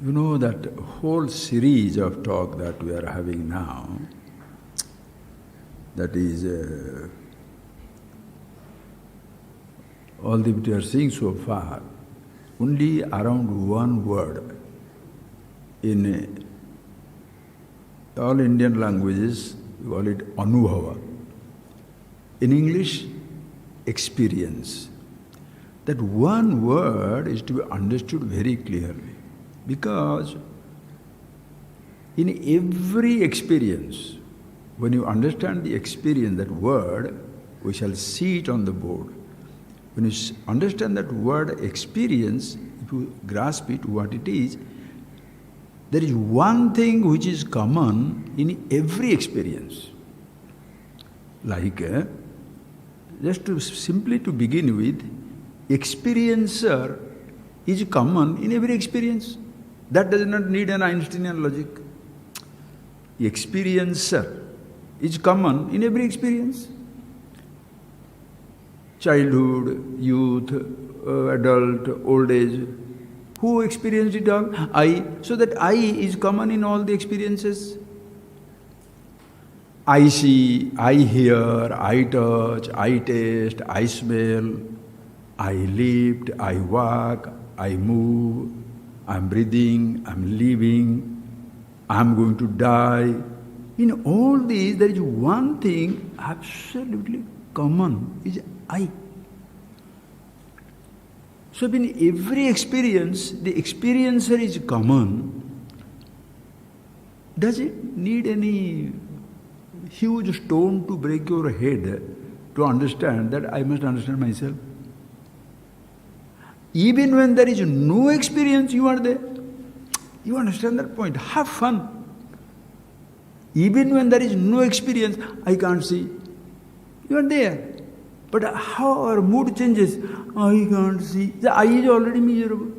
You know that whole series of talk that we are having now, that is all that we are seeing so far, only around one word in all Indian languages, we call it anubhava. In English, experience. That one word is to be understood very clearly, because in every experience, when you understand the experience, that word, we shall see it on the board. When you understand that word experience, if you grasp it, what it is, there is one thing which is common in every experience. Like, simply to begin with, experiencer is common in every experience. That does not need an Einsteinian logic. Experiencer is common in every experience. Childhood, youth, adult, old age. Who experienced it all? I. So that I is common in all the experiences. I see, I hear, I touch, I taste, I smell, I lift, I walk, I move, I'm breathing, I'm living, I'm going to die. In all these, there is one thing absolutely common, is I. So in every experience, the experiencer is common. Does it need any huge stone to break your head to understand that I must understand myself? Even when there is no experience, you are there. You understand that point. Have fun. Even when there is no experience, I can't see. You are there. But how our mood changes, I can't see. The I is already miserable.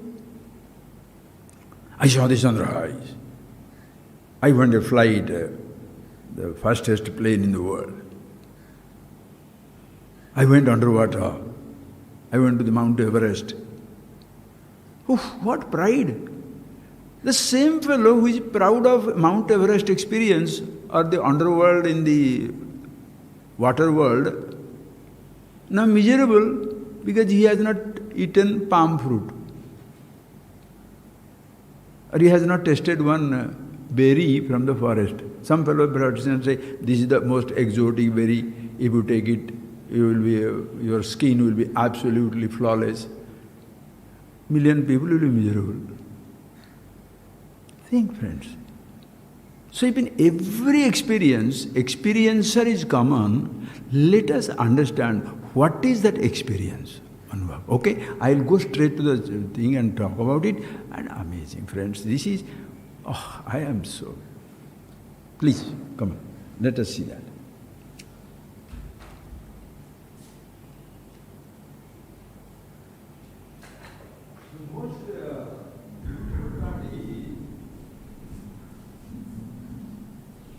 I saw the sunrise. I went a flight, the fastest plane in the world. I went underwater. I went to the Mount Everest. Oof, what pride! The same fellow who is proud of Mount Everest experience or the underworld in the water world, now miserable because he has not eaten palm fruit. Or he has not tasted one berry from the forest. Some fellow practitioners say, this is the most exotic berry, if you take it, your skin will be absolutely flawless. Million people will be miserable. Think, friends. So if in every experience, experiencer is common, let us understand what is that experience. Okay, I'll go straight to the thing and talk about it. And amazing, friends. This is, I am so. Please, come on. Let us see that.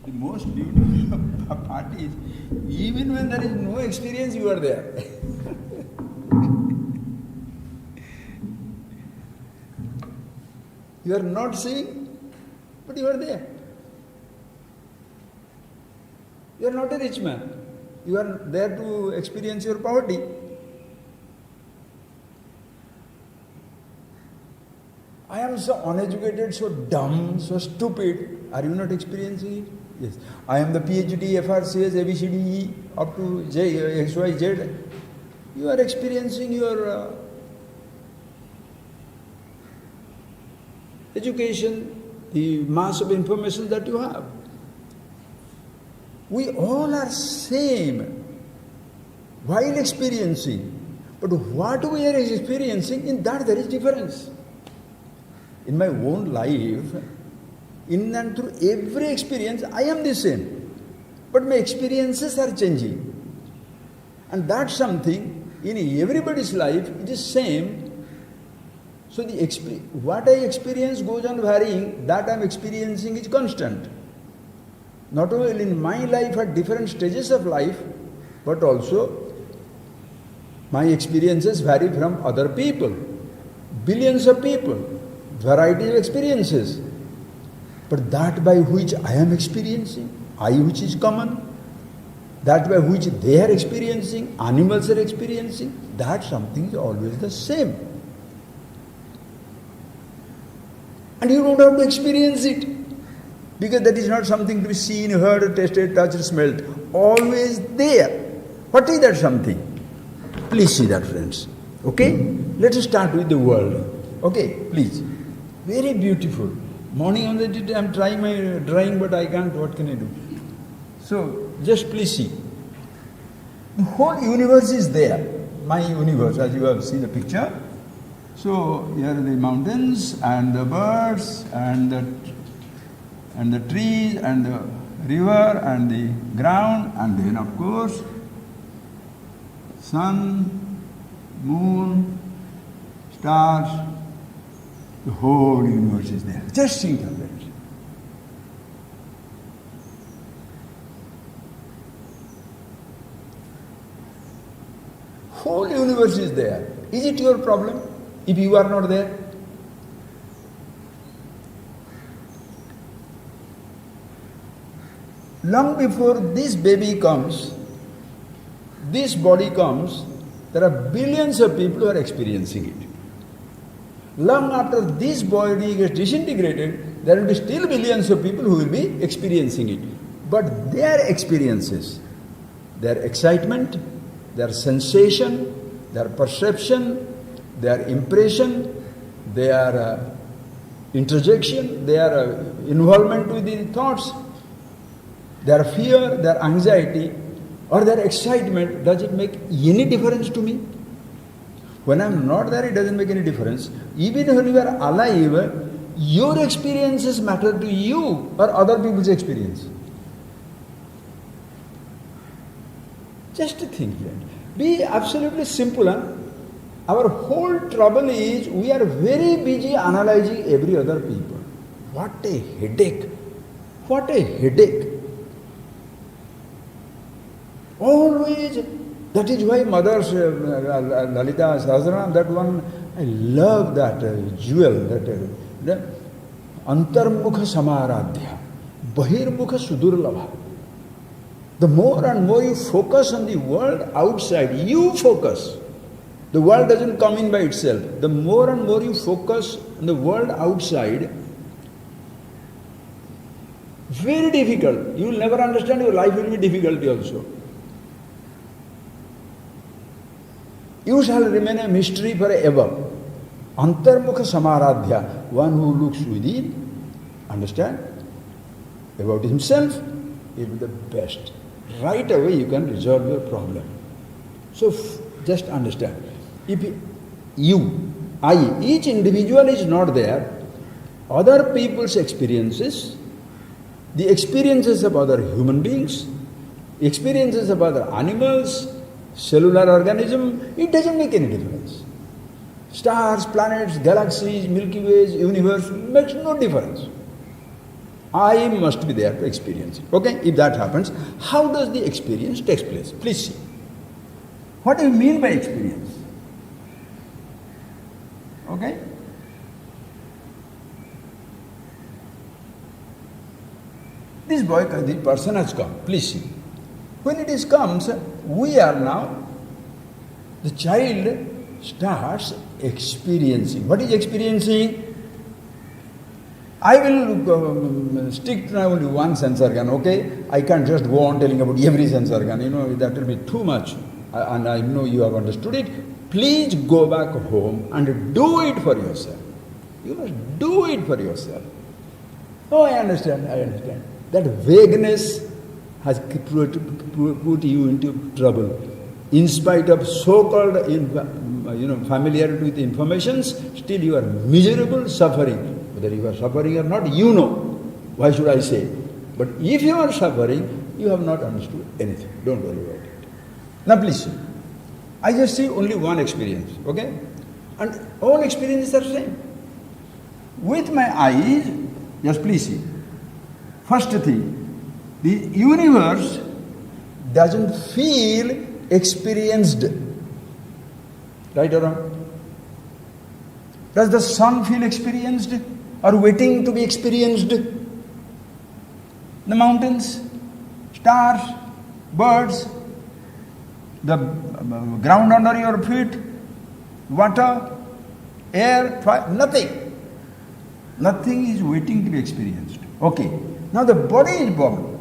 The most beautiful part is, even when there is no experience, you are there. You are not seeing, but you are there. You are not a rich man. You are there to experience your poverty. I am so uneducated, so dumb, so stupid. Are you not experiencing it? Yes. I am the PhD, FRCS, ABCDE, up to J, X, Y, Z. You are experiencing your education, the mass of information that you have. We all are same while experiencing. But what we are experiencing, in that there is difference. In my own life, in and through every experience, I am the same. But my experiences are changing. And that's something in everybody's life, it is same. So what I experience goes on varying, that I am experiencing is constant. Not only in my life at different stages of life, but also my experiences vary from other people. Billions of people, variety of experiences. But that by which I am experiencing, I which is common, that by which they are experiencing, animals are experiencing, that something is always the same. And you don't have to experience it, because that is not something to be seen, heard, tasted, touched, smelled. Always there. What is that something? Please see that, friends. Okay? Let us start with the world. Okay, please. Very beautiful. Morning on the day, I am trying my drawing, but I can't. What can I do? So, just please see. The whole universe is there. My universe, as you have seen the picture. So, here are the mountains, and the birds, and the trees, and the river, and the ground, and then, of course, sun, moon, stars. The whole universe is there. Just think of it. Whole universe is there. Is it your problem if you are not there? Long before this baby comes, this body comes, there are billions of people who are experiencing it. Long after this body gets disintegrated, there will be still billions of people who will be experiencing it. But their experiences, their excitement, their sensation, their perception, their impression, their interjection, their involvement with the thoughts, their fear, their anxiety, or their excitement, does it make any difference to me? When I am not there, it doesn't make any difference. Even when you are alive, your experiences matter to you or other people's experience. Just think that. Be absolutely simple. Our whole trouble is we are very busy analyzing every other people. What a headache. What a headache. Always. That is why Mother's Lalita Sahasranam, that one, I love that jewel, that Antarmukha Samaradhya, Bahirmukha Sudurlabha. The more and more you focus on the world outside, you focus. The world doesn't come in by itself. The more and more you focus on the world outside, very difficult. You will never understand, your life will be difficult also. You shall remain a mystery forever. Antarmukha Samaradhya, one who looks within, understand, about himself, will be the best. Right away you can resolve your problem. So just understand, if you, I, each individual is not there, other people's experiences, the experiences of other human beings, experiences of other animals, cellular organism, it doesn't make any difference. Stars, planets, galaxies, Milky Ways, universe, makes no difference. I must be there to experience it. Okay? If that happens, how does the experience take place? Please see. What do you mean by experience? Okay? This boy, the person has come. Please see. When it is comes, we are now, the child starts experiencing. What is experiencing? I will stick to only one sense organ, okay? I can't just go on telling about every sense organ, that will be too much. And I know you have understood it. Please go back home and do it for yourself. You must do it for yourself. Oh, I understand. That vagueness has put you into trouble. In spite of so-called familiarity with informations, still you are miserable, suffering. Whether you are suffering or not, you know. Why should I say? But if you are suffering, you have not understood anything. Don't worry about it. Now please see. I just see only one experience, okay? And all experiences are the same. With my eyes, just please see. First thing, the universe doesn't feel experienced. Right or wrong? Does the sun feel experienced or waiting to be experienced? The mountains, stars, birds, the ground under your feet, water, air, fire, nothing. Nothing is waiting to be experienced. Okay, now the body is born.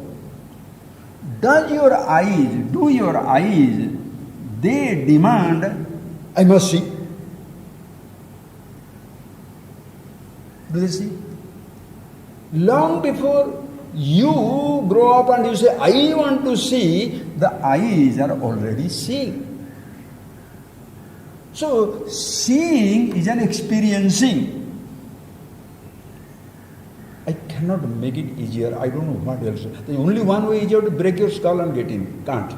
Do your eyes, they demand, I must see. Do they see? Long before you grow up and you say, I want to see, the eyes are already seeing. So, seeing is an experiencing. I cannot make it easier. I don't know what else. The only one way is you have to break your skull and get in. Can't.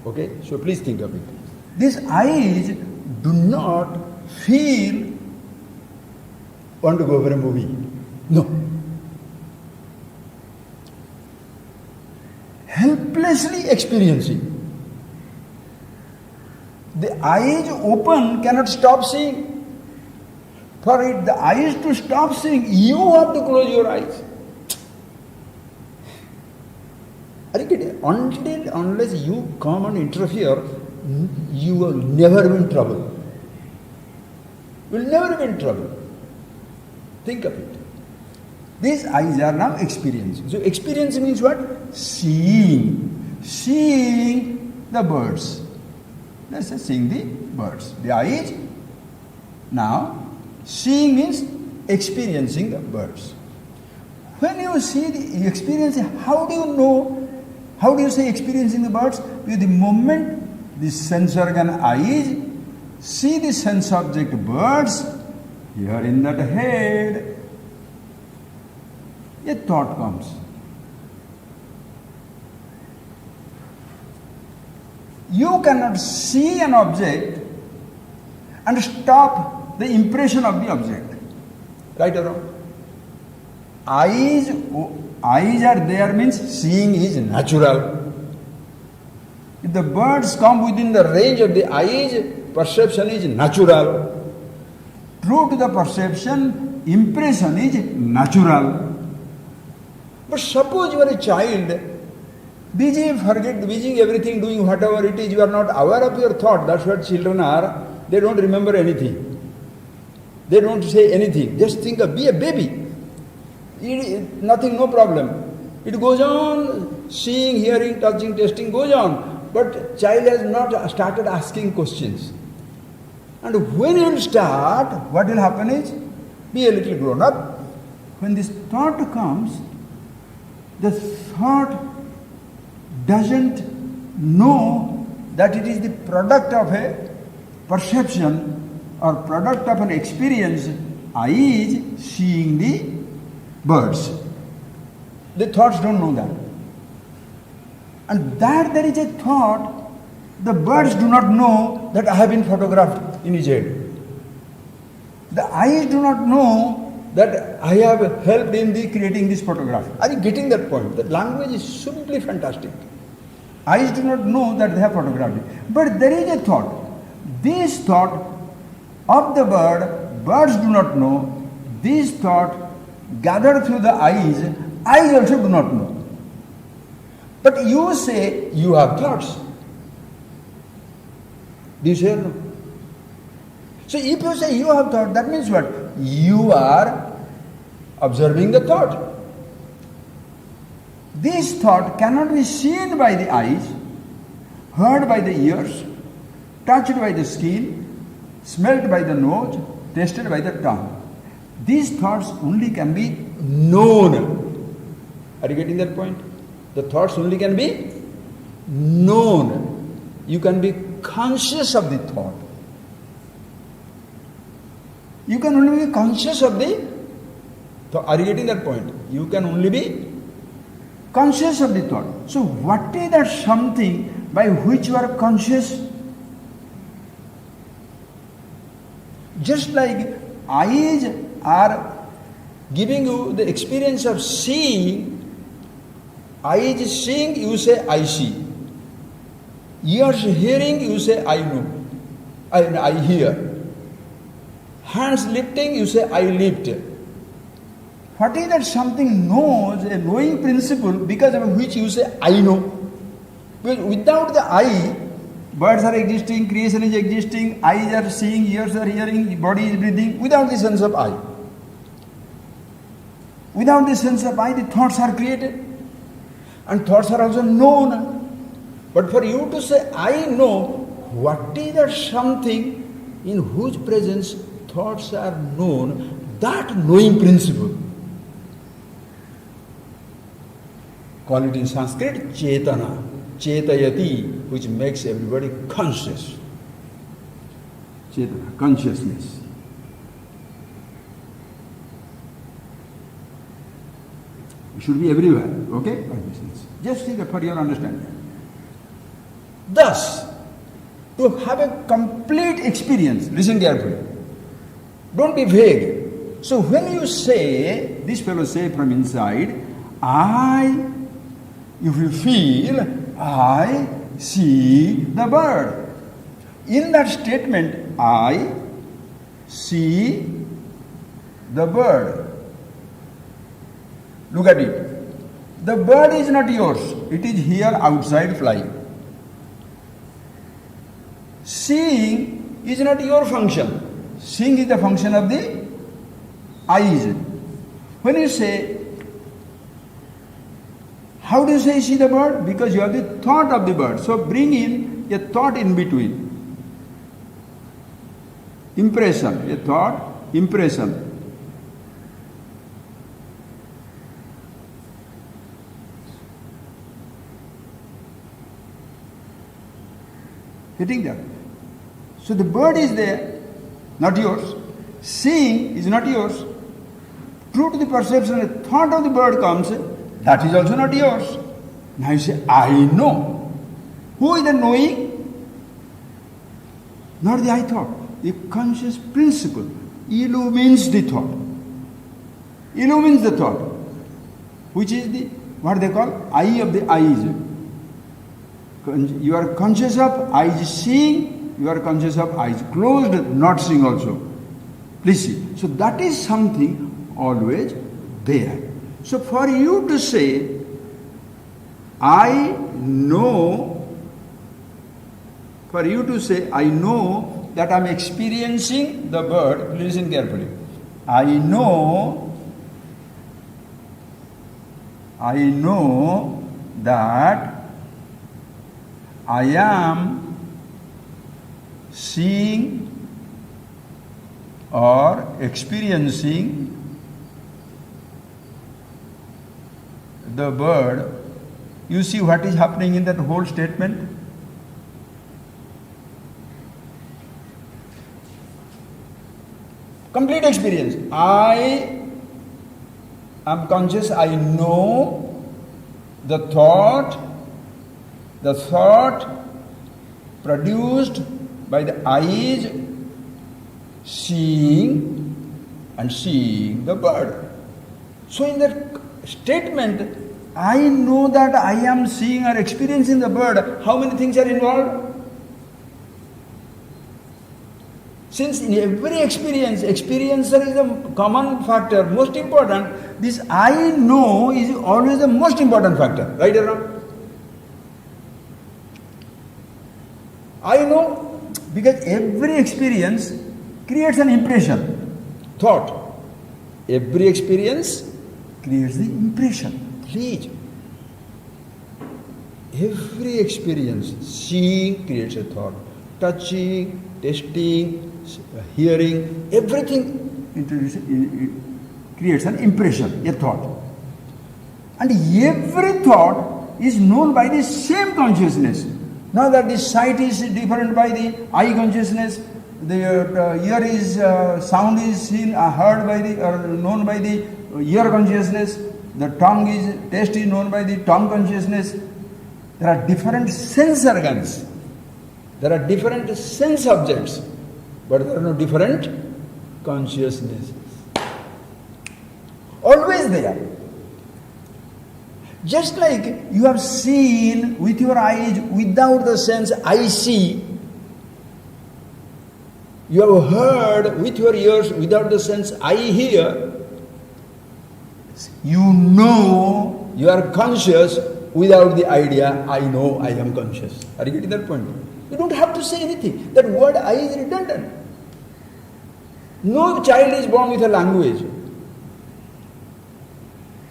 Okay? So please think of it. These eyes do not feel want to go for a movie. No. Helplessly experiencing. The eyes open cannot stop seeing. For it, the eyes to stop seeing, you have to close your eyes. Are you getting? Unless you come and interfere, you will never be in trouble. You will never be in trouble. Think of it. These eyes are now experiencing. So experiencing means what? Seeing. Seeing the birds. Let's say seeing the birds. The eyes. Now, seeing means experiencing the birds. When you see the experiencing, how do you know? How do you say experiencing the birds? Because the moment the sense organ eyes see the sense object birds, here in that head, a thought comes. You cannot see an object and stop the impression of the object. Right or wrong? Eyes are there means seeing is natural. If the birds come within the range of the eyes, perception is natural. True to the perception, impression is natural. But suppose you are a child, busy everything, doing whatever it is, you are not aware of your thought. That's what children are. They don't remember anything. They don't say anything. Just think of, be a baby. Nothing, no problem. It goes on, seeing, hearing, touching, tasting, goes on. But child has not started asking questions. And when you will start, what will happen is, be a little grown up. When this thought comes, the thought doesn't know that it is the product of a perception or product of an experience. Eyes seeing the birds. The thoughts don't know that. And that there is a thought, the birds do not know that I have been photographed in his head. The eyes do not know that I have helped in the creating this photograph. Are you getting that point? The language is simply fantastic. Eyes do not know that they have photographed it. But there is a thought. This thought of the bird, birds do not know. This thought gathered through the eyes also do not know. But you say you have thoughts. Do you say or no? So if you say you have thought, that means what? You are observing the thought. This thought cannot be seen by the eyes, heard by the ears, touched by the skin, smelt by the nose, tasted by the tongue. These thoughts only can be known. Are you getting that point? The thoughts only can be known. You can be conscious of the thought. You can only be conscious of the thought. Are you getting that point? You can only be conscious of the thought. So what is that something by which you are conscious? Just like eyes are giving you the experience of seeing, eyes seeing, you say I see. Ears hearing, you say I know. I hear. Hands lifting, you say, I lift. What is that something knows, a knowing principle, because of which you say, I know? Because without the I, birds are existing, creation is existing, eyes are seeing, ears are hearing, body is breathing, without the sense of I. Without the sense of I, the thoughts are created. And thoughts are also known. But for you to say, I know, what is that something in whose presence thoughts are known, that knowing principle. Call it in Sanskrit, Chetana, Chetayati, which makes everybody conscious. Chetana, consciousness. It should be everywhere, okay? Consciousness. Just think for your understanding. Thus, to have a complete experience, listen carefully. Don't be vague. So when you say, this fellow say from inside, if you feel, I see the bird. In that statement, I see the bird. Look at it. The bird is not yours. It is here outside flying. Seeing is not your function. Seeing is the function of the eyes. When you say, how do you say see the bird? Because you have the thought of the bird. So bring in a thought in between. Impression, a thought, impression. Getting that? So the bird is there, not yours. Seeing is not yours. True to the perception, a thought of the bird comes, that is also not yours. Now you say, I know. Who is the knowing? Not the I thought. The conscious principle illumines the thought. Illumines the thought, which is the, what they call, eye of the eyes. You are conscious of eyes seeing, you are conscious of eyes closed, not seeing also. Please see. So that is something always there. So for you to say, I know, for you to say, I know that I am experiencing the bird, listen carefully. I know that I am seeing or experiencing the bird. You see what is happening in that whole statement? Complete experience. I am conscious, I know the thought produced by the eyes seeing the bird. So in that statement, I know that I am seeing or experiencing the bird. How many things are involved? Since in every experience, experiencer is the common factor, most important, this I know is always the most important factor, right or wrong? I know because every experience creates an impression, thought. Every experience creates the impression. Please. Every experience, seeing creates a thought, touching, tasting, hearing, everything creates an impression, a thought. And every thought is known by the same consciousness. Now that the sight is different by the eye consciousness, the ear is, sound is seen, heard by the, or known by the ear consciousness, the tongue is, taste is known by the tongue consciousness. There are different sense organs. There are different sense objects, but there are no different consciousnesses. Always there. Just like you have seen with your eyes without the sense I see, You have heard with your ears without the sense I hear. You know, you are conscious without the idea I know I am conscious. Are you getting that point? You don't have to say anything. That word I is redundant. No child is born with a language.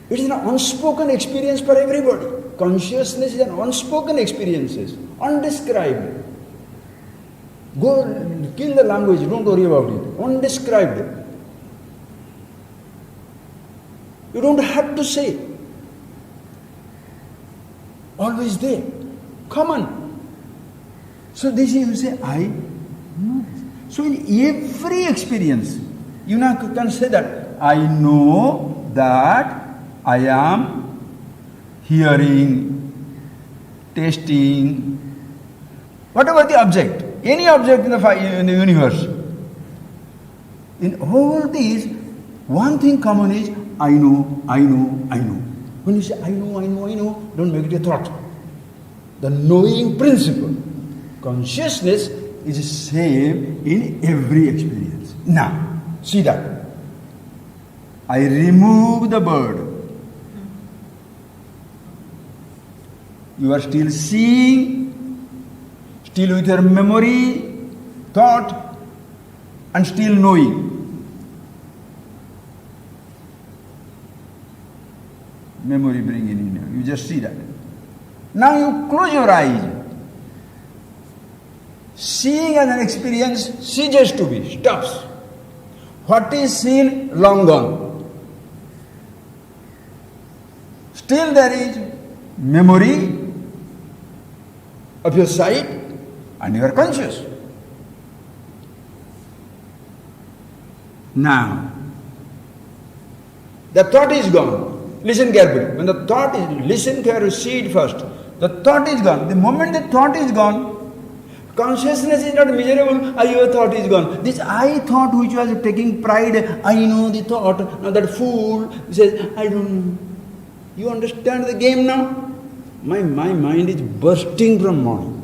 It is an unspoken experience for everybody. Consciousness is an unspoken experience, undescribed. Go kill the language, don't worry about it. Undescribed. You don't have to say. Always there. Common. So this is you say, I know this. So in every experience, you now can say that, I know that I am hearing, tasting, whatever the object, any object in the universe. In all these, one thing common is, I know, I know, I know. When you say, I know, I know, I know, don't make it a thought. The knowing principle. Consciousness is the same in every experience. Now, see that. I remove the bird. You are still seeing, still with your memory, thought, and still knowing. Memory bringing in you just see that. Now you close your eyes. Seeing as an experience ceases to be, stops. What is seen, long gone. Still there is memory of your sight and you are conscious. Now, the thought is gone. Listen carefully. When the thought is, listen carefully, see it first. The thought is gone. The moment the thought is gone, consciousness is not measurable. Your thought is gone. This I thought which was taking pride, I know the thought. Now that fool says, I don't know. You understand the game now? My mind is bursting from morning.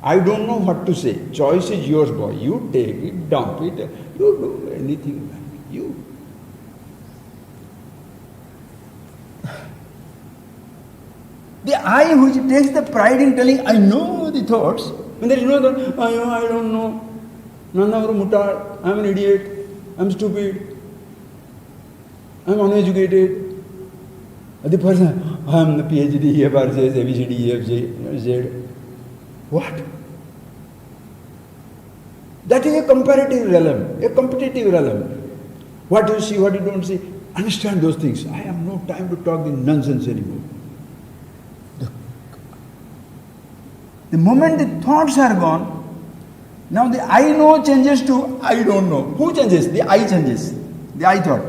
I don't know what to say. Choice is yours, boy. You take it, dump it. You do anything like it. You. The I which takes the pride in telling, I know the thoughts, when there is no thought, I don't know. Nanda Mutar, I am an idiot, I am stupid, I am uneducated. The person, I am the PhD, FRJ, ABCD, EFJ, Z. What? That is a comparative realm, a competitive realm. What you see, what you don't see, understand those things. I have no time to talk in nonsense anymore. The moment the thoughts are gone, now the I know changes to I don't know. Who changes? The I changes. The I thought.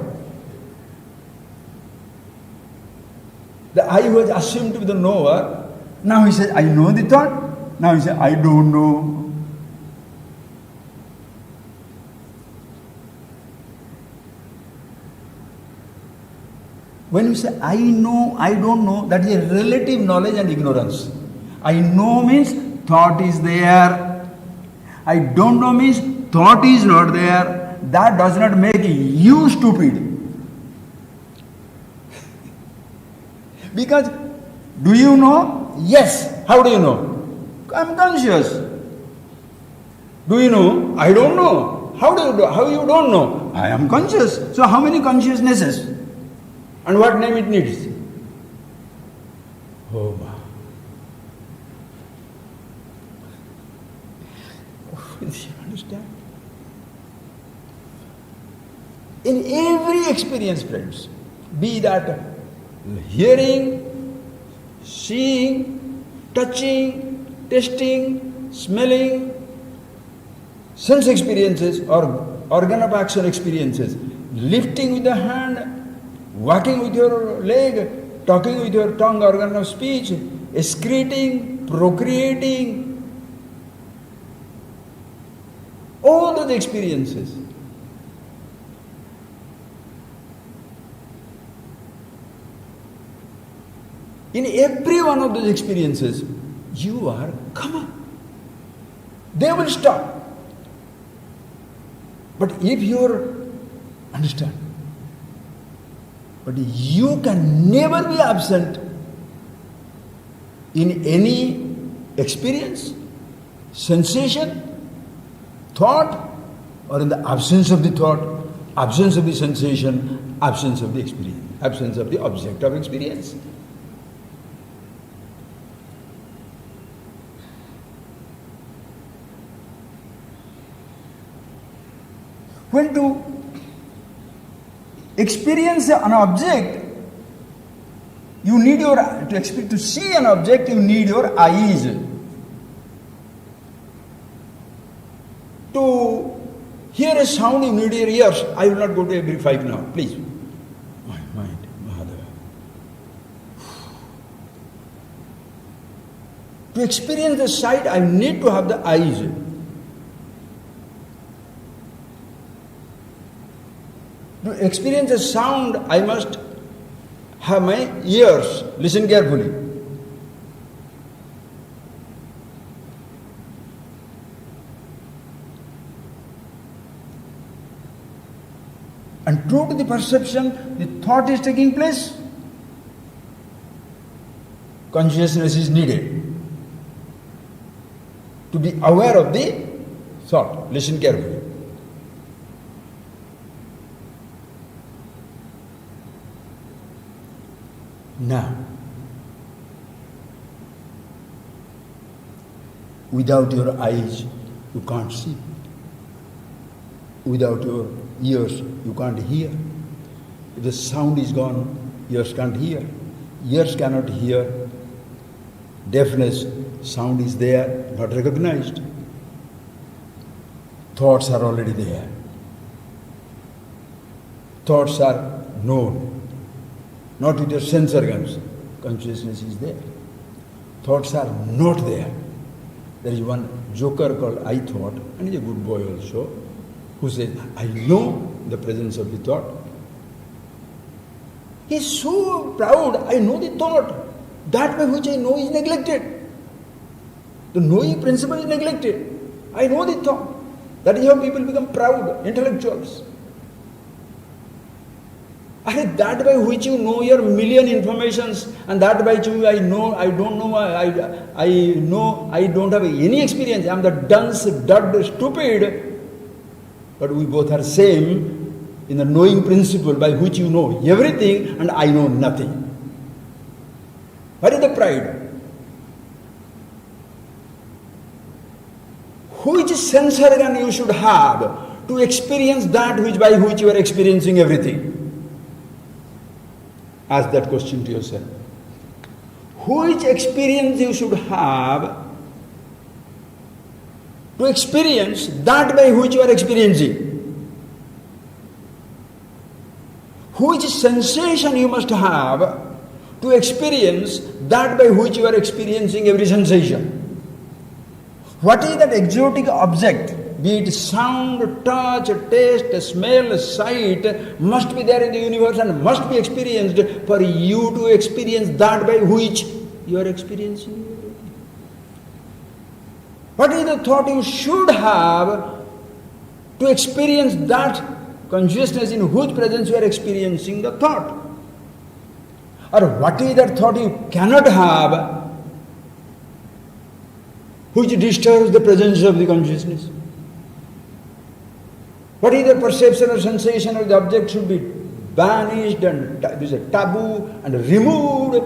The I was assumed to be the knower. Now he says, I know the thought. Now he says, I don't know. When you say, I know, I don't know, that is a relative knowledge and ignorance. I know means thought is there. I don't know means thought is not there. That does not make you stupid. Because, do you know? Yes. How do you know? I am conscious. Do you know? I don't know. How do you know? How you don't know? I am conscious. So how many consciousnesses? And what name it needs? Oh my. You understand? In every experience, friends, be that hearing, seeing, touching, tasting, smelling, sense experiences or organ of action experiences, lifting with the hand, walking with your leg, talking with your tongue, organ of speech, excreting, procreating, all those experiences. In every one of those experiences, you are, come on. They will stop. But if you understand, but you can never be absent in any experience, sensation, thought, or in the absence of the thought, absence of the sensation, absence of the experience, absence of the object of experience. When to experience an object, you need to see an object, you need your eyes. To hear a sound, you need your ears. I will not go to every 5 now, please. My mind, Mahadeva. To experience the sight, I need to have the eyes. To experience the sound, I must have my ears. Listen carefully. And true to the perception, the thought is taking place. Consciousness is needed to be aware of the thought. Listen carefully. Now, without your eyes, you can't see. Without your ears, you can't hear. If the sound is gone, ears can't hear. Ears cannot hear. Deafness, sound is there, not recognized. Thoughts are already there. Thoughts are known. Not with your sense organs. Consciousness is there. Thoughts are not there. There is one joker called I thought, and he's a good boy also, who says, I know the presence of the thought. He's so proud, I know the thought. That by which I know is neglected. The knowing principle is neglected. I know the thought. That is how people become proud, intellectuals. That by which you know your million informations, and that by which I know, I don't know, I know I don't have any experience. I am the dunce, dud, stupid. But we both are same in the knowing principle by which you know everything and I know nothing. What is the pride? Which sense organ you should have to experience that which by which you are experiencing everything? Ask that question to yourself. Which experience you should have to experience that by which you are experiencing? Which sensation you must have to experience that by which you are experiencing every sensation? What is that exotic object? Be it sound, touch, taste, smell, sight, must be there in the universe and must be experienced for you to experience that by which you are experiencing. What is the thought you should have to experience that consciousness in whose presence you are experiencing the thought? Or what is that thought you cannot have which disturbs the presence of the consciousness? What is the perception or sensation of the object should be banished and it is a taboo and removed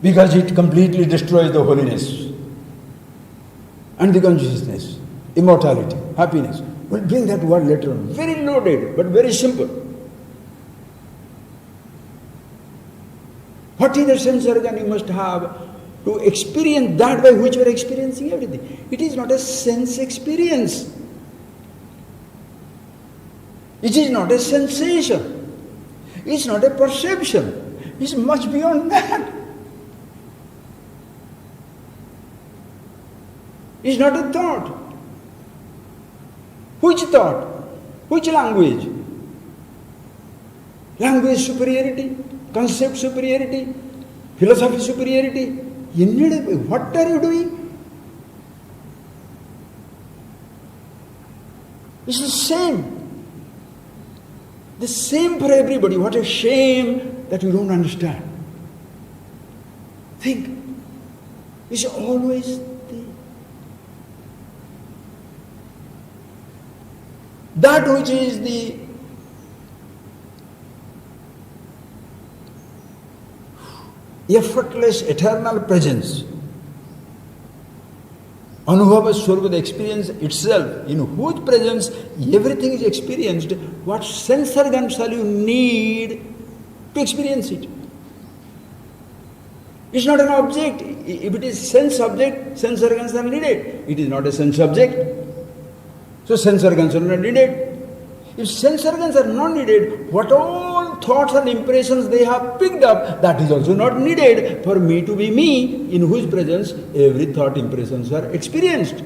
because it completely destroys the holiness and the consciousness, immortality, happiness. We'll bring that word later on. Very loaded, but very simple. What is the sense organ you must have to experience that by which you are experiencing everything? It is not a sense experience. It is not a sensation. It's not a perception. It's much beyond that. It's not a thought. Which thought? Which language? Language superiority, concept superiority, philosophy superiority. What are you doing? It's the same. The same for everybody. What a shame that you don't understand. Think. It's always there. That which is the effortless eternal presence, Anubhava Swarupa, the experience itself, in whose presence everything is experienced, what sense organs shall you need to experience it? It's not an object. If it is sense object, sense organs are needed. It is not a sense object. So sense organs are not needed. If sense organs are not needed, what all thoughts and impressions they have picked up, that is also not needed for me to be me, in whose presence every thought impressions are experienced.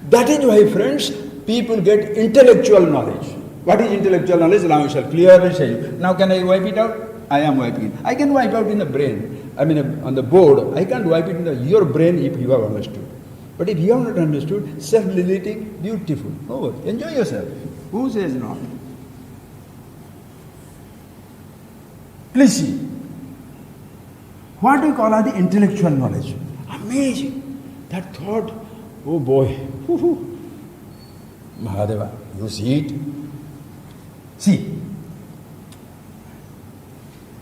That is why, friends, people get intellectual knowledge. What is intellectual knowledge? Now I shall clearly say you. Now can I wipe it out? I am wiping it. I can wipe out in the brain. I mean on the board. I can't wipe it in your brain if you have understood. But if you have not understood, self-relating, beautiful. Oh, enjoy yourself. Who says not? Please see. What we call as the intellectual knowledge. Amazing. That thought, oh boy. Mahadeva, you see it? See.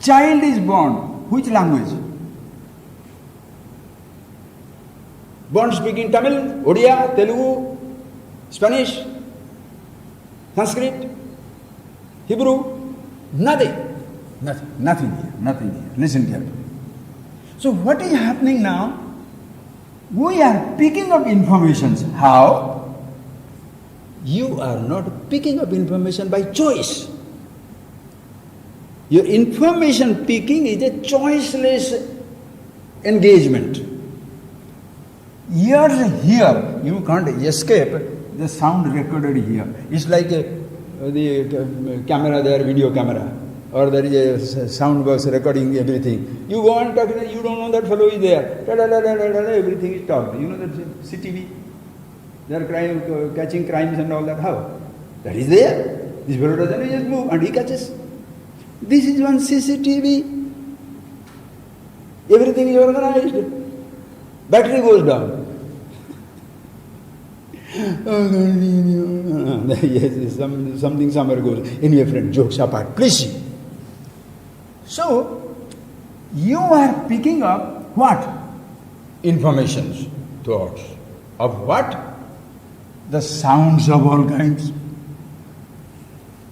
Child is born. Which language? Born speaking Tamil, Odia, Telugu, Spanish, Sanskrit, Hebrew, nothing here. Listen carefully. So what is happening now? We are picking up informations. How? You are not picking up information by choice. Your information picking is a choiceless engagement. Ears here, you can't escape the sound recorded here. It's like the camera there, video camera, or there is a sound box recording everything. You go on talking, you don't know that fellow is there. Everything is talked. You know that CTV? They are catching crimes and all that. How? That is there. This fellow doesn't just move and he catches. This is one CCTV. Everything is organized. Battery goes down. Yes, something somewhere goes. Anyway, friend, jokes apart. Please see. So, you are picking up what? Informations, thoughts. Of what? The sounds of all kinds,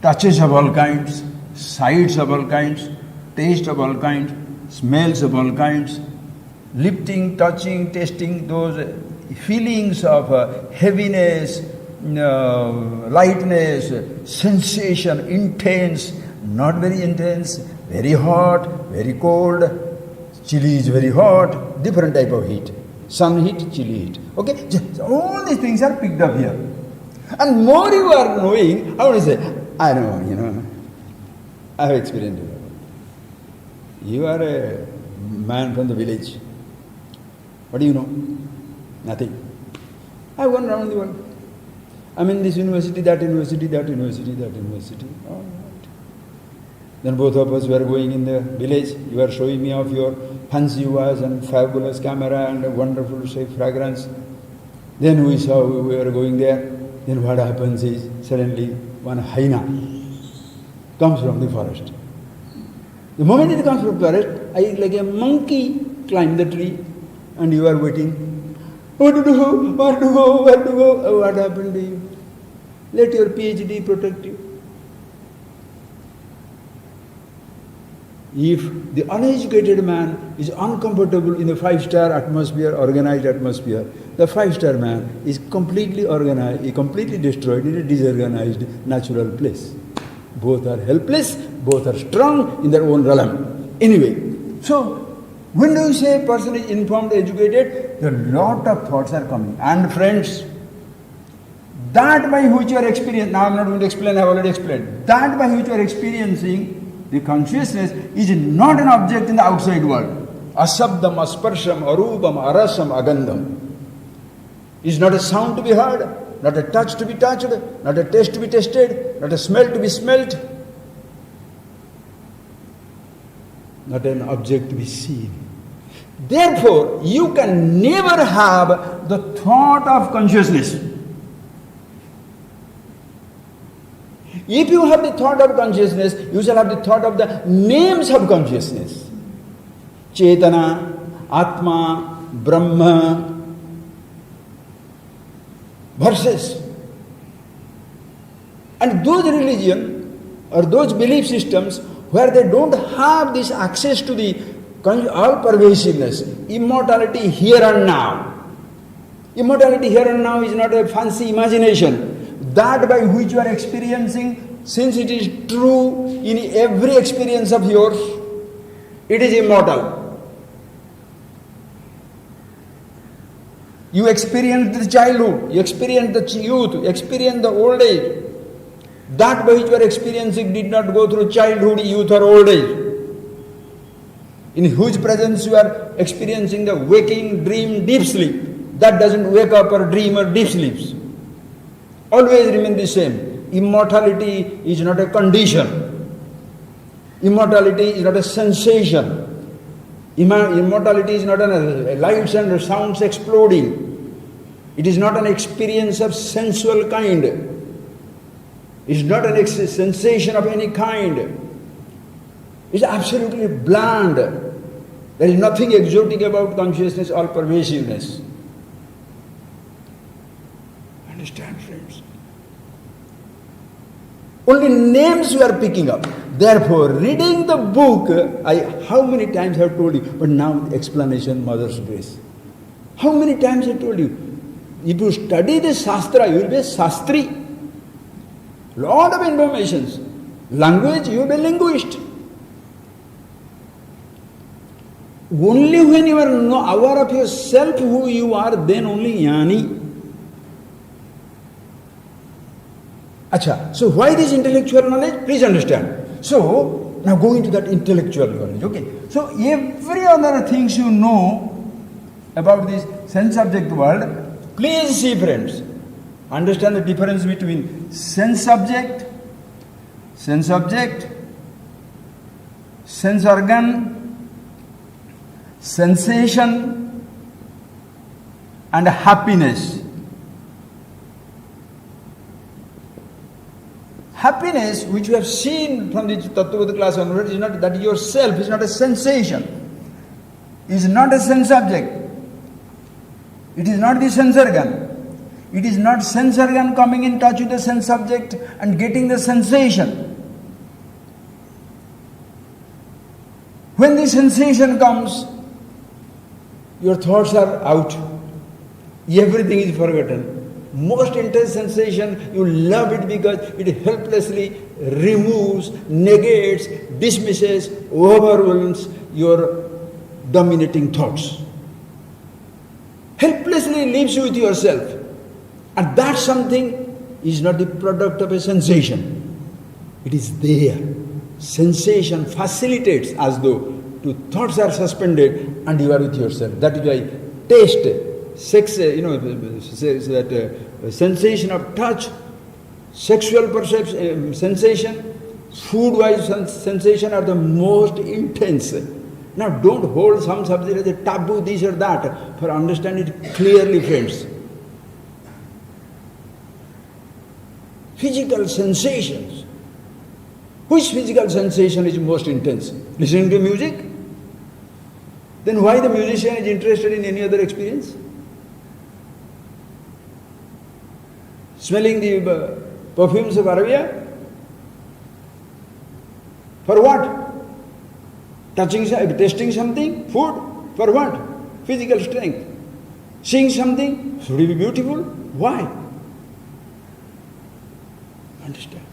touches of all kinds, sights of all kinds, taste of all kinds, smells of all kinds, lifting, touching, tasting, those feelings of heaviness, lightness, sensation, intense, not very intense, very hot, very cold, chilli is very hot, different type of heat. Sun heat, chilli heat. Okay? All these things are picked up here. And more you are knowing, how do you say, I know, I have experienced it. You are a man from the village. What do you know? Nothing. I have gone around the world. I'm in this university, that university, that university, that university. All right. Then both of us were going in the village. You were showing me of your fancy watch and fabulous camera and a wonderful safe fragrance. Then we saw we were going there. Then what happens is suddenly one hyena comes from the forest. The moment it comes from the forest, I like a monkey climb the tree and you are waiting. What to do? Where to go? Where to go? Oh, what happened to you? Let your PhD protect you. If the uneducated man is uncomfortable in a 5-star atmosphere, organized atmosphere, the 5-star man is completely organized, completely destroyed in a disorganized natural place. Both are helpless, both are strong in their own realm. Anyway, so when you say a person is informed, educated, a lot of thoughts are coming. And friends, that by which you are experiencing, now I am not going to explain, I have already explained, that by which you are experiencing the consciousness is not an object in the outside world. Asabdam, asparsham, arubam, arasam, agandham. Is not a sound to be heard. not a touch to be touched, not a taste to be tasted, not a smell to be smelt, not an object to be seen. Therefore, you can never have the thought of consciousness. If you have the thought of consciousness, you shall have the thought of the names of consciousness. Chetana, Atma, Brahma, verses. And those religion or those belief systems where they don't have this access to the all-pervasiveness, immortality here and now. Immortality here and now is not a fancy imagination. That by which you are experiencing, since it is true in every experience of yours, it is immortal. You experience the childhood, you experience the youth, you experience the old age. That by which you are experiencing did not go through childhood, youth or old age. In whose presence you are experiencing the waking, dream, deep sleep. That doesn't wake up or dream or deep sleeps. Always remain the same. Immortality is not a condition. Immortality is not a sensation. Immortality is not lights and sounds exploding. It is not an experience of sensual kind. It is not a sensation of any kind. It is absolutely bland. There is nothing exotic about consciousness or pervasiveness. Understand, friends? Only names you are picking up. Therefore, reading the book, how many times I have told you, but now explanation, Mother's grace. How many times I told you, if you study the Shastra, you will be a Shastri. Lot of informations. Language, you will be a linguist. Only when you are aware of yourself who you are, then only Jnani. Acha, so why this intellectual knowledge? Please understand. So, now go into that intellectual knowledge, okay? So, every other things you know about this sense-object world, please see, friends, understand the difference between sense-object, sense organ, sensation, and happiness. Happiness, which we have seen from the Tattvada class onwards, is not that yourself, is not a sensation, is not a sense object. It is not the sense organ. It is not sense organ coming in touch with the sense object and getting the sensation. When the sensation comes, your thoughts are out. Everything is forgotten. Most intense sensation, you love it because it helplessly removes, negates, dismisses, overwhelms your dominating thoughts. Helplessly leaves you with yourself. And that something is not the product of a sensation. It is there. Sensation facilitates as though two thoughts are suspended and you are with yourself. That is why taste, sex, sensation of touch, sexual perception, sensation, food-wise sensation are the most intense. Now don't hold some subject as a taboo, this or that, for understand it clearly, friends. Physical sensations. Which physical sensation is most intense? Listening to music? Then why the musician is interested in any other experience? Smelling the perfumes of Arabia? For what? Tasting something? Food? For what? Physical strength. Seeing something? Should it be beautiful? Why? Understand?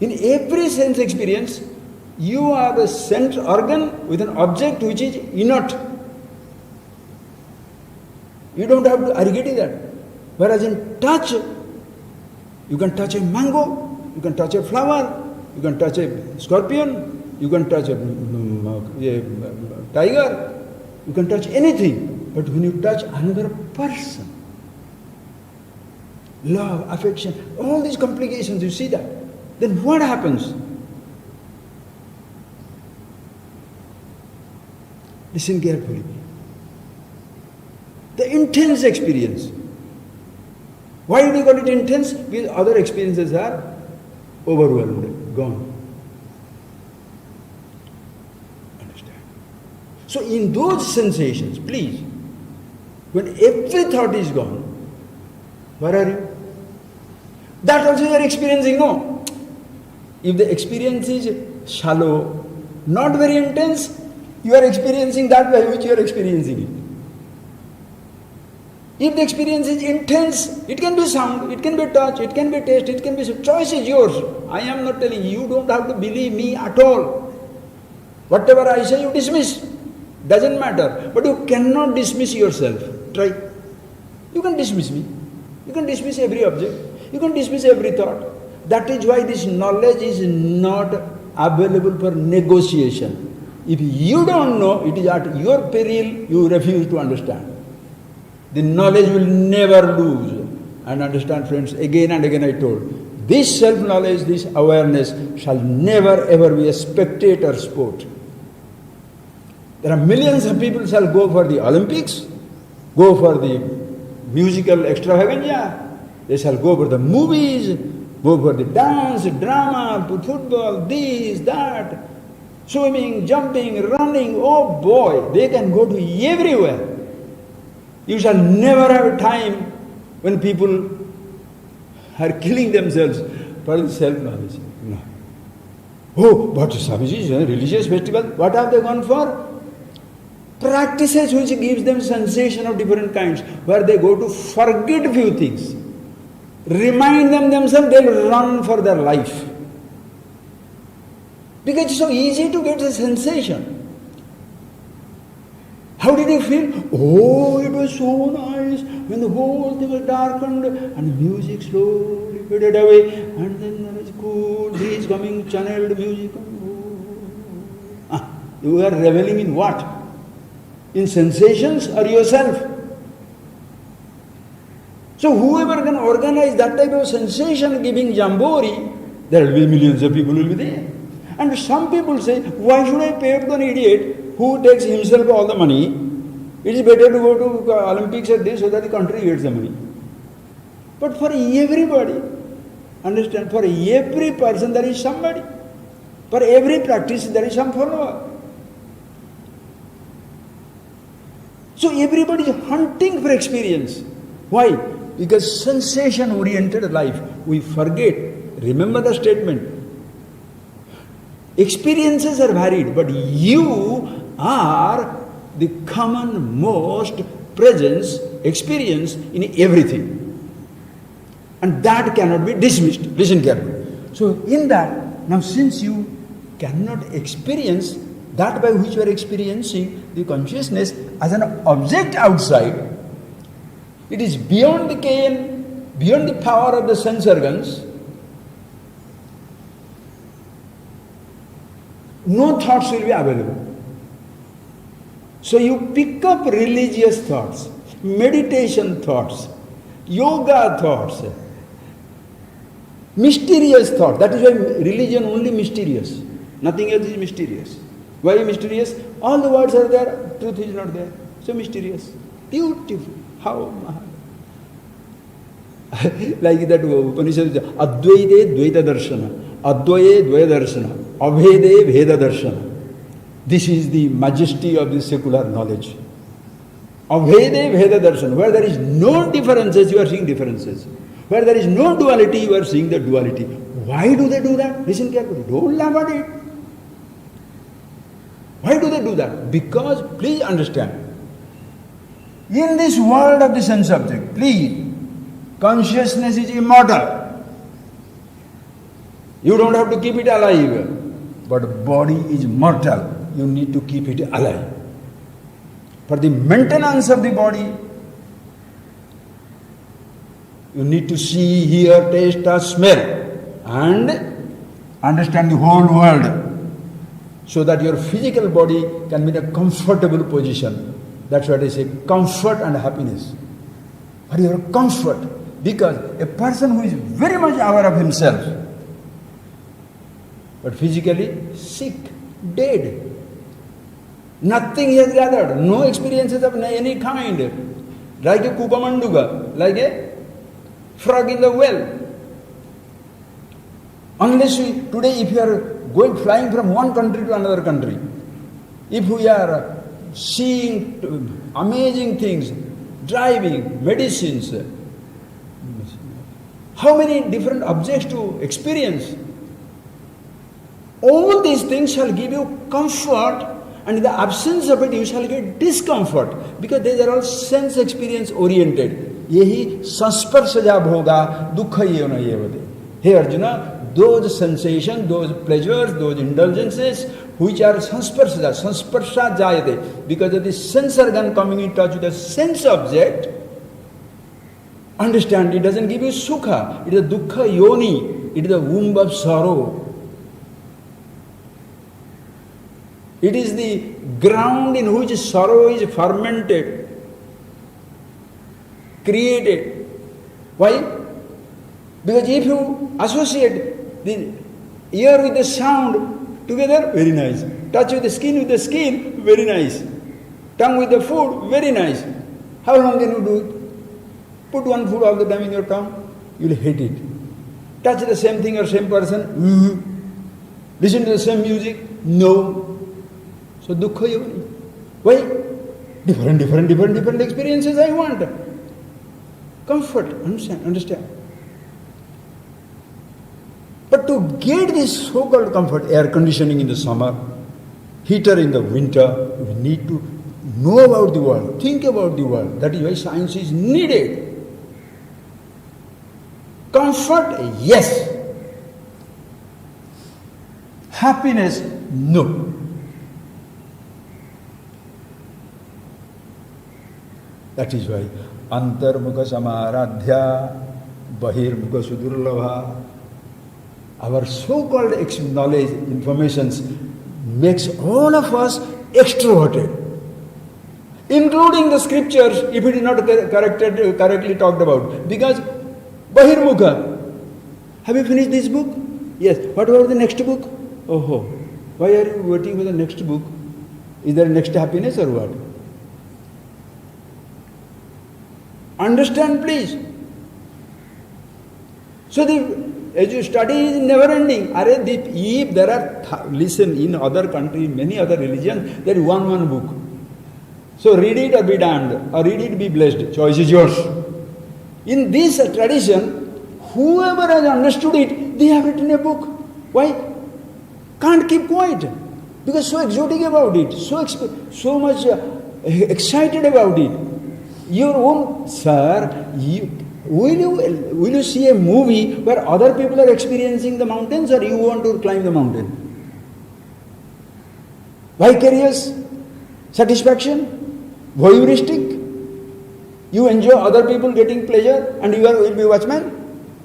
In every sense experience, you are the sense organ with an object which is inert. You don't have to argue that. Whereas in touch, you can touch a mango, you can touch a flower, you can touch a scorpion, you can touch a tiger, you can touch anything. But when you touch another person, love, affection, all these complications, you see that. Then what happens? Listen carefully. The intense experience. Why do you call it intense? Because other experiences are overwhelmed, gone. Understand? So in those sensations, please, when every thought is gone, where are you? That also you are experiencing, no? If the experience is shallow, not very intense, you are experiencing that by which you are experiencing it. If the experience is intense, it can be sound, it can be touch, it can be taste, it can be... Choice is yours. I am not telling you, you don't have to believe me at all. Whatever I say, you dismiss. Doesn't matter. But you cannot dismiss yourself. Try. You can dismiss me. You can dismiss every object. You can dismiss every thought. That is why this knowledge is not available for negotiation. If you don't know, it is at your peril you refuse to understand. The knowledge will never lose. And understand, friends, again and again I told, this self-knowledge, this awareness shall never ever be a spectator sport. There are millions of people shall go for the Olympics, go for the musical extravaganza, they shall go for the movies, go for the dance, drama, football, this, that, swimming, jumping, running. Oh boy, they can go to everywhere. You shall never have time when people are killing themselves for the self-knowledge. No. Oh, but Swamiji, religious festival, what have they gone for? Practices which gives them sensation of different kinds, where they go to forget few things. Remind them themselves, they'll run for their life. Because it's so easy to get a sensation. How did you feel? Oh, it was so nice when the whole thing was darkened and the music slowly faded away, and then there is cool breeze coming, channeled music. You are reveling in what? In sensations or yourself? So whoever can organize that type of sensation-giving jamboree, there will be millions of people will be there. And some people say, why should I pay to an idiot who takes himself all the money? It is better to go to Olympics at this so that the country gets the money. But for everybody, understand, for every person there is somebody. For every practice there is some follower. So everybody is hunting for experience. Why? Because sensation-oriented life, we forget. Remember the statement. Experiences are varied, but you are the commonmost presence, experience in everything. And that cannot be dismissed. Listen carefully. So in that, now since you cannot experience that by which you are experiencing the consciousness as an object outside, it is beyond the ken, beyond the power of the sense organs. No thoughts will be available. So you pick up religious thoughts, meditation thoughts, yoga thoughts, mysterious thought. That is why religion only mysterious. Nothing else is mysterious. Why mysterious? All the words are there, truth is not there. So mysterious. Beautiful. How? Like that Upanishad, Advaite Dvaita Darshana, Advaye Dvaya Darshana, Abhede Veda Darshana. This is the majesty of the secular knowledge. Abhede Veda Darshana. Where there is no differences, you are seeing differences. Where there is no duality, you are seeing the duality. Why do they do that? Listen carefully. Don't laugh at it. Why do they do that? Because, please understand, in this world of the sense object, please, consciousness is immortal. You don't have to keep it alive. But body is mortal. You need to keep it alive. For the maintenance of the body, you need to see, hear, taste, touch, smell, and understand the whole world, so that your physical body can be in a comfortable position. That's what I say, comfort and happiness. For your comfort, Because a person who is very much aware of himself, but physically sick, dead, nothing he has gathered, no experiences of any kind, like a kupamanduga, like a frog in the well. Unless today if you are flying from one country to another country, if we are seeing amazing things, driving, medicines, how many different objects to experience, all these things shall give you comfort, and in the absence of it you shall get discomfort, because these are all sense experience oriented. Yehi sansparsaja bhoga dukkha yena yevade. Hey Arjuna, those sensations, those pleasures, those indulgences which are sansparsha jayate, because of the sense organ coming in touch with the sense object, understand, it doesn't give you sukha, it is a dukkha yoni, it is the womb of sorrow. It is the ground in which sorrow is fermented, created. Why? Because if you associate the ear with the sound together, very nice. Touch with the skin, very nice. Tongue with the food, very nice. How long can you do it? Put one food all the time in your tongue, you will hate it. Touch the same thing or same person, listen to the same music, no. So dukkha yoni. Why? Different experiences I want. Comfort, understand. But to get this so-called comfort, air conditioning in the summer, heater in the winter, we need to know about the world, think about the world. That is why science is needed. Comfort, yes. Happiness, no. That is why antarmukha samaradhya bahirmukha sudurlabha. Our so-called knowledge, informations makes all of us extroverted, including the scriptures, if it is not correctly talked about. Because bahirmukha, have you finished this book? Yes. What about the next book? Oh, why are you waiting for the next book? Is there next happiness or what? Understand, please. So as you study is never ending. If there are, listen, in other countries, many other religions, there is one book. So read it or be damned, or read it, be blessed. Choice is yours. In this tradition, whoever has understood it, they have written a book. Why? Can't keep quiet. Because so exotic about it, so much excited about it. Your own, sir, will you see a movie where other people are experiencing the mountains, or you want to climb the mountain? Vicarious satisfaction? Voyeuristic? You enjoy other people getting pleasure and you will be watchman?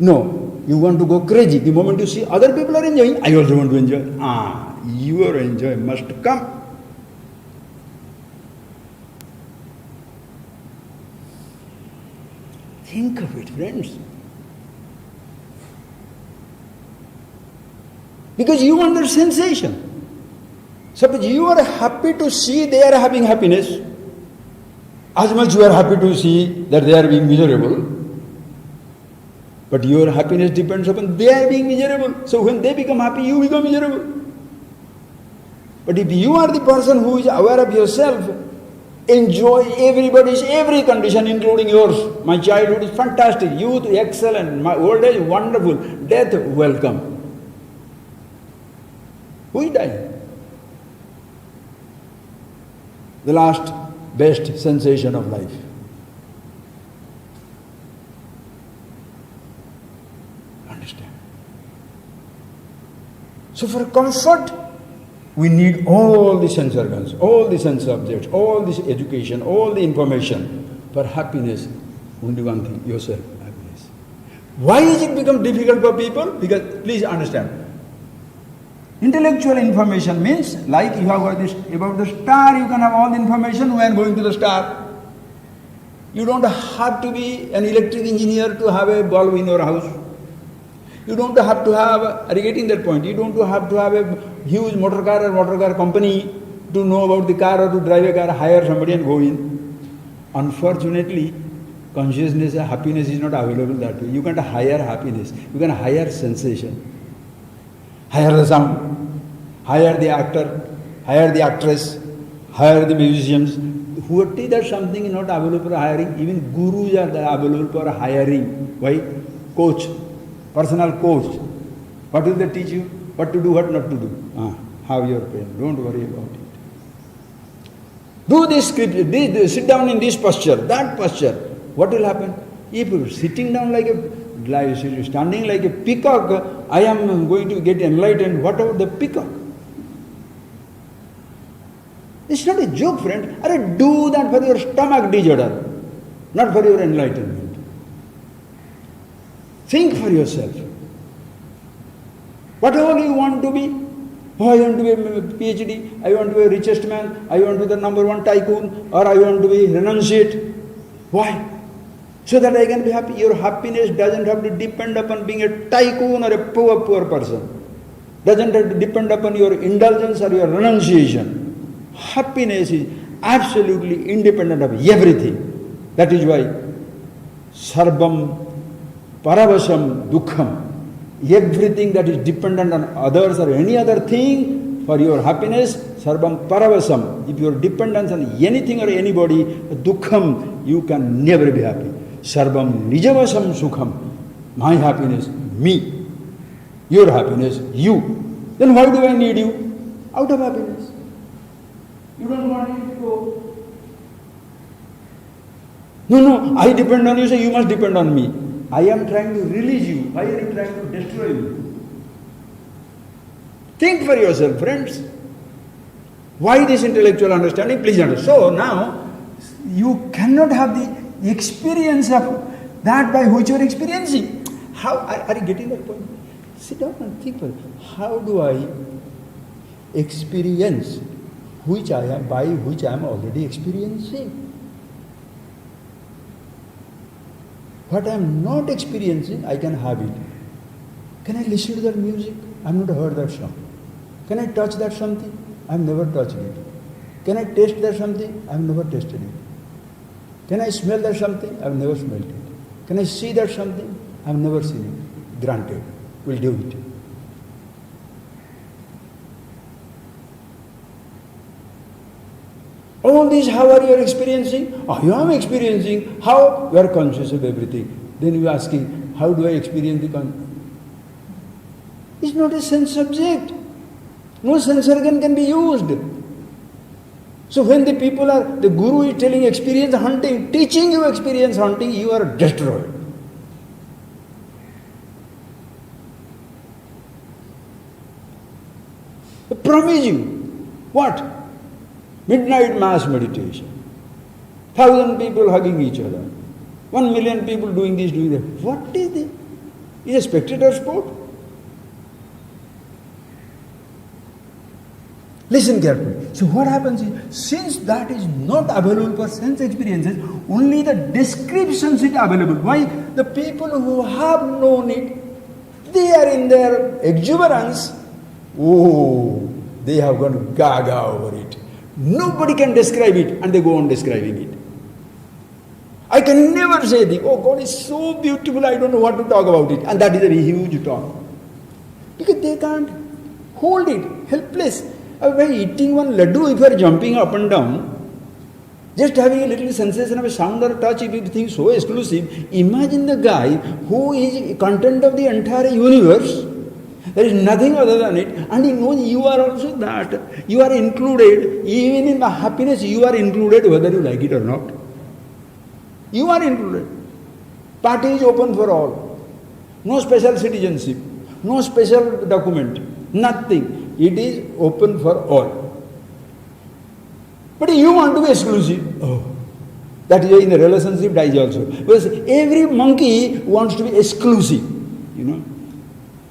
No. You want to go crazy. The moment you see other people are enjoying, I also want to enjoy. Your enjoy must come. Think of it, friends. Because you want the sensation. Suppose you are happy to see they are having happiness, as much you are happy to see that they are being miserable. But your happiness depends upon they are being miserable. So when they become happy, you become miserable. But if you are the person who is aware of yourself, enjoy every condition, including yours. My childhood is fantastic, youth excellent, my old age wonderful, death welcome. Who is dying? The last best sensation of life. Understand? So for comfort, we need all the sense organs, all the sense objects, all this education, all the information. For happiness, only one thing, yourself, happiness. Why is it become difficult for people? Because, please understand, intellectual information means, like you have got this about the star, you can have all the information when going to the star. You don't have to be an electric engineer to have a bulb in your house. You don't have to have, are you getting that point? You don't have to have a huge motor car company to know about the car or to drive a car, hire somebody and go in. Unfortunately, consciousness and happiness is not available that way. You can't hire happiness. You can hire sensation. Hire the sound, hire the actor, hire the actress, hire the musicians. What is that something is not available for hiring? Even gurus are available for hiring. Why? Coach, personal coach. What will they teach you? What to do, what not to do. Have your pain. Don't worry about it. Do this script, sit down in this posture, that posture. What will happen? If you're sitting down standing like a peacock, I am going to get enlightened. What about the peacock? It's not a joke, friend. Do that for your stomach disorder, not for your enlightenment. Think for yourself. Whatever you want to be. Oh, I want to be a PhD, I want to be a richest man, I want to be the number one tycoon, or I want to be renunciate. Why? So that I can be happy. Your happiness doesn't have to depend upon being a tycoon or a poor person. Doesn't have to depend upon your indulgence or your renunciation. Happiness is absolutely independent of everything. That is why sarvam paravasam dukkham. Everything that is dependent on others or any other thing for your happiness, sarvam paravasam. If your dependence on anything or anybody, dukkham, you can never be happy. Sarvam nijavasam sukham. My happiness, me. Your happiness, you. Then why do I need you? Out of happiness. You don't want me to go. No, I depend on you, so you must depend on me. I am trying to release you. Why are you trying to destroy me? Think for yourself, friends. Why this intellectual understanding? Please understand. So now, you cannot have the experience of that by which you are experiencing. How are you getting that point? Sit down and think for it. How do I experience by which I am already experiencing? What I am not experiencing, I can have it. Can I listen to that music? I have not heard that song. Can I touch that something? I have never touched it. Can I taste that something? I have never tasted it. Can I smell that something? I have never smelled it. Can I see that something? I have never seen it. Granted, we'll do it. All these, how are you experiencing? Oh, you are experiencing. How? You are conscious of everything. Then you are asking, how do I experience the consciousness? It's not a sense subject. No sense organ can be used. So when the guru is telling experience hunting, teaching you experience hunting, you are destroyed. I promise you. What? Midnight mass meditation. 1,000 people hugging each other. 1 million people doing this, doing that. What is this? Is a spectator sport? Listen carefully. So what happens is, since that is not available for sense experiences, only the descriptions is available. Why? The people who have known it, they are in their exuberance. Oh, they have gone gaga over it. Nobody can describe it, and they go on describing it. I can never say, oh, God is so beautiful, I don't know what to talk about it. And that is a huge talk. Because they can't hold it, helpless. By eating one laddu, if you are jumping up and down, just having a little sensation of a sound or touch, if you think so exclusive, imagine the guy who is content of the entire universe. There is nothing other than it, and he knows you are also that. You are included, even in the happiness, you are included whether you like it or not. You are included. Party is open for all. No special citizenship, no special document, nothing. It is open for all. But you want to be exclusive. Oh, that is in the relationship dies also. Because every monkey wants to be exclusive, you know.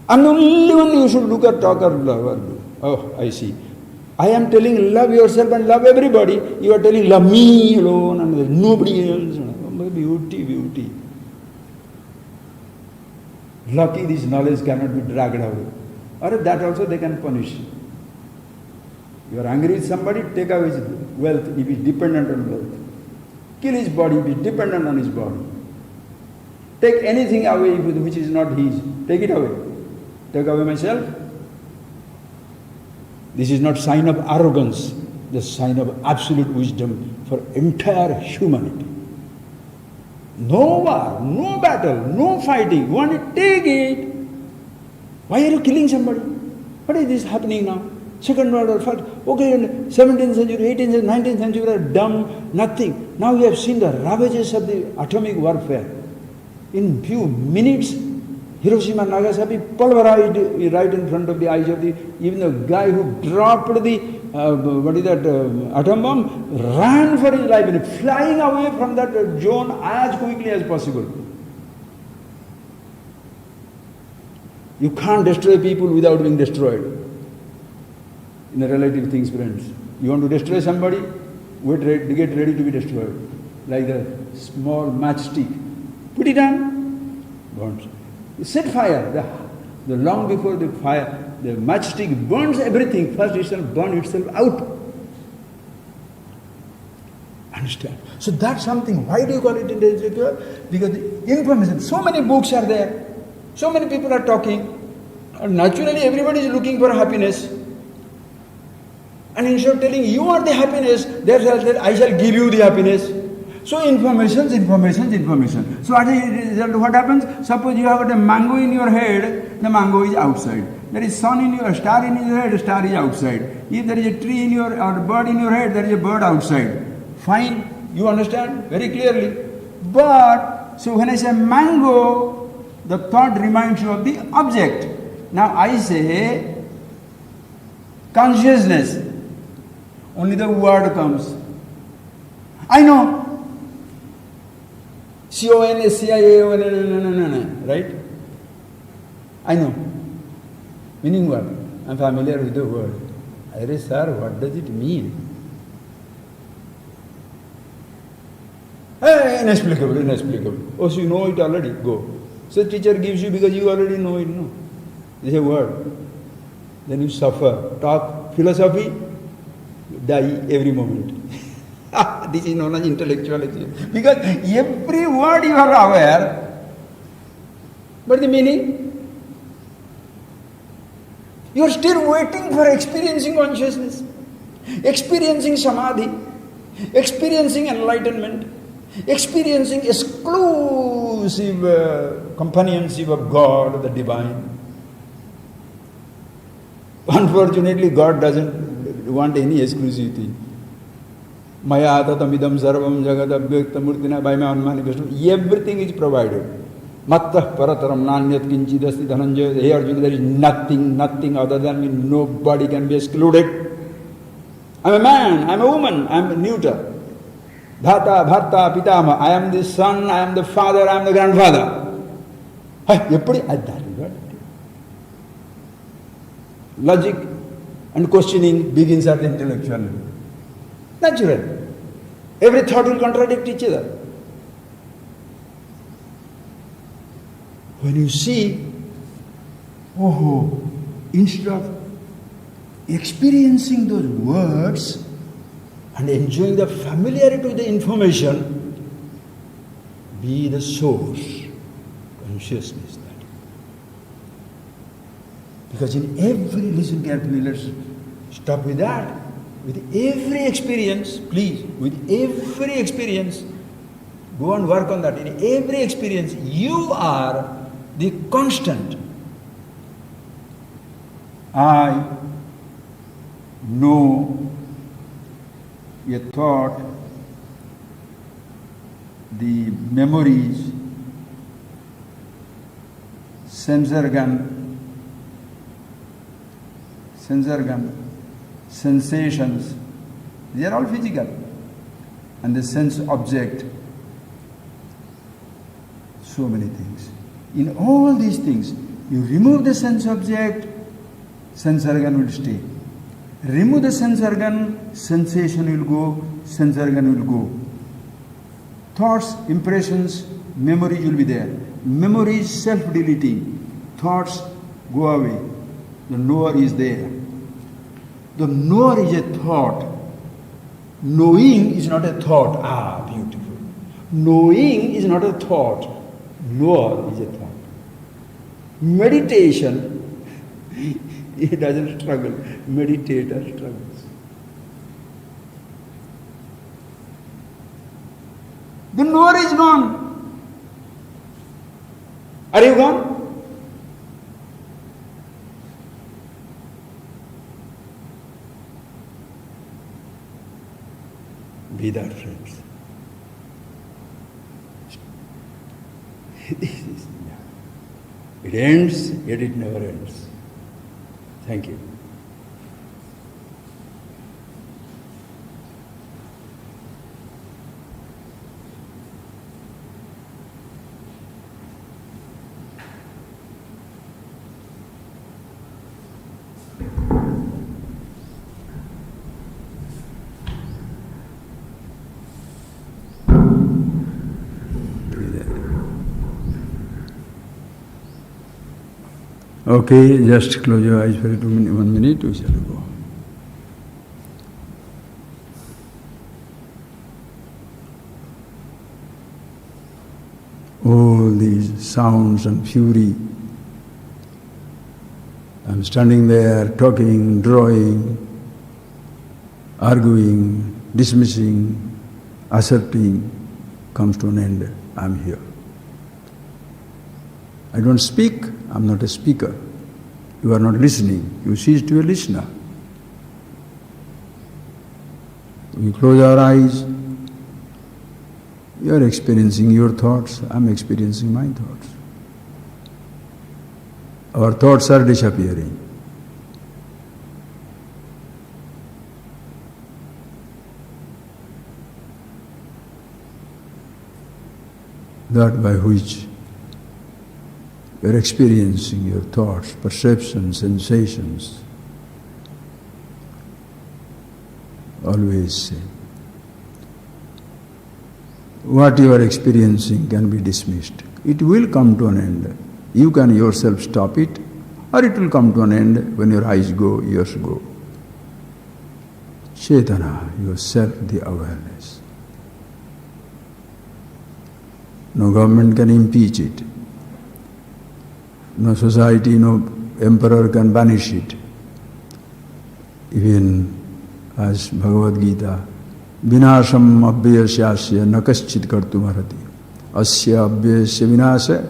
I'm the only one you should look at, talk or love or do. Oh, I see. I am telling love yourself and love everybody. You are telling love me alone and nobody else. Beauty. Lucky this knowledge cannot be dragged away. Or that also they can punish. You are angry with somebody, take away his wealth if he is dependent on wealth. Kill his body if he is dependent on his body. Take anything away which is not his. Take it away. Take away myself. This is not sign of arrogance. The sign of absolute wisdom for entire humanity. No war, no battle, no fighting. You want to take it. Why are you killing somebody? What is this happening now? Second World War, first. Okay, 17th century, 18th century, 19th century are dumb, nothing. Now we have seen the ravages of the atomic warfare. In few minutes, Hiroshima and Nagasaki pulverized right in front of the eyes of even the guy who dropped the atom bomb ran for his life and flying away from that zone as quickly as possible. You can't destroy people without being destroyed. In the relative things, friends. You want to destroy somebody, get ready to be destroyed. Like a small matchstick. Put it on, burns. You set fire. The long before the fire, the matchstick burns everything. First it shall burn itself out. Understand? So that's something. Why do you call it intellectual? Because the information, so many books are there. So many people are talking. And naturally everybody is looking for happiness. And instead of telling you are the happiness, they say, I shall give you the happiness. So information. So as a result, what happens? Suppose you have got a mango in your head, the mango is outside. There is sun in your star in your head, the star is outside. If there is a tree in your or bird in your head, there is a bird outside. Fine, you understand very clearly. But so when I say mango, the thought reminds you of the object. Now I say consciousness. Only the word comes. I know. C-O-N-S-C-I-A-O-N, right? I know. Meaning what? I'm familiar with the word. I say, sir, what does it mean? Inexplicable. Oh, so you know it already? Go. So teacher gives you because you already know it, no? This is a word. Then you suffer. Talk philosophy, die every moment. This is known as intellectuality. Because every word you are aware, but the meaning, you are still waiting for experiencing consciousness, experiencing samadhi, experiencing enlightenment, experiencing exclusive companionship of God, the divine. Unfortunately, God doesn't want any exclusivity. Maya tatamidam sarvam jagat abhyakta murtina, by my own manifestation, everything is provided. Mattah parataram nanyat kinchidasti dhananjaya. Hey Arjuna, there is nothing other than me. Nobody can be excluded. I'm a man, I'm a woman, I'm neuter. Bhata, bharta, pitama. I am the son, I am the father, I am the grandfather. Logic and questioning begins at the intellectual level. Natural. Every thought will contradict each other. When you see, instead of experiencing those words and enjoying the familiarity with the information, be the source, consciousness. Because in every, listen carefully, let's stop with that. With every experience, please, with every experience, go and work on that. In every experience, you are the constant. I know a thought, the memories, sense organ, sensations, they are all physical. And the sense object, so many things. In all these things, you remove the sense object, sense organ will stay. Remove the sense organ, sensation will go, sense organ will go. Thoughts, impressions, memories will be there. Memory is self-deleting. Thoughts go away. The knower is there. The knower is a thought. Knowing is not a thought. Ah, beautiful. Knowing is not a thought. Knower is a thought. Meditation, it doesn't struggle. Meditator struggles. The knower is gone. Are you gone? Be that, friends. It ends, yet it never ends. Thank you. Okay, just close your eyes for 1 minute, we shall go. All these sounds and fury. I'm standing there talking, drawing, arguing, dismissing, asserting, comes to an end. I'm here. I don't speak, I'm not a speaker. You are not listening, you cease to be a listener. We close our eyes, you are experiencing your thoughts, I'm experiencing my thoughts. Our thoughts are disappearing. That by which you are experiencing your thoughts, perceptions, sensations. Always say, what you are experiencing can be dismissed. It will come to an end. You can yourself stop it, or it will come to an end when your eyes go, ears go. Chetana, yourself, the awareness. No government can impeach it. No society, no emperor can banish it. Even as Bhagavad Gita, Vinasham abhyasyasya nakaschit kartum arhati. Asya abhyasya vinasya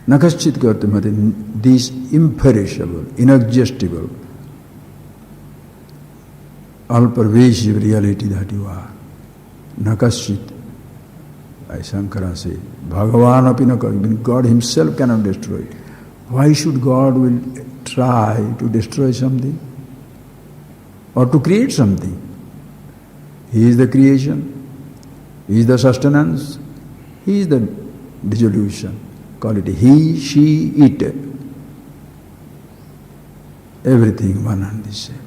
nakaschit kartum arhati. This imperishable, inexhaustible, all-pervasive reality that you are. Nakaschit. As Shankara says, Bhagavan api nakar, God himself cannot destroy it. Why should God will try to destroy something or to create something? He is the creation, He is the sustenance, He is the dissolution. Call it He, She, It. Everything one and the same.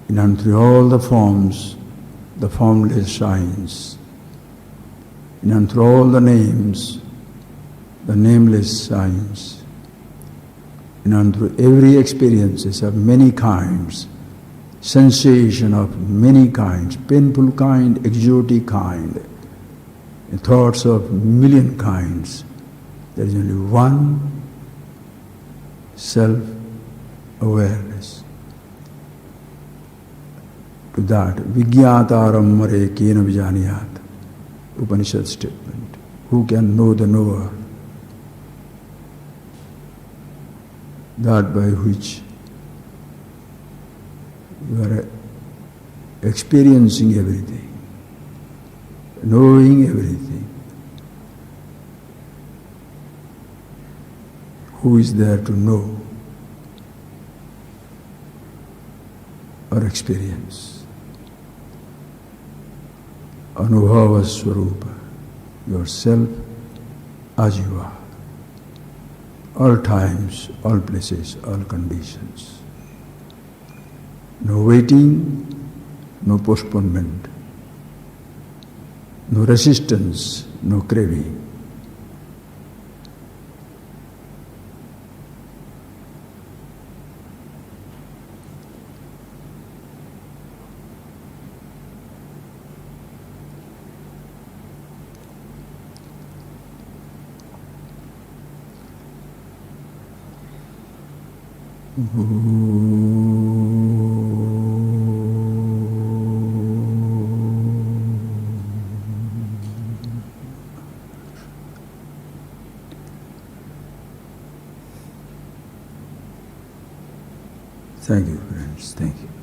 In and through all the forms, the formless shines. In and through all the names, the nameless shines. In and through every experiences of many kinds, sensation of many kinds, painful kind, exotic kind, thoughts of million kinds, there is only one self-awareness. To that, Vijñātāram mare kena vijaniyāt, Upanishad statement. Who can know the knower? That by which you are experiencing everything, knowing everything. Who is there to know or experience? Anubhava Swarupa, yourself as you are. All times, all places, all conditions. No waiting, no postponement. no resistance, no craving. Thank you, friends. Thank you.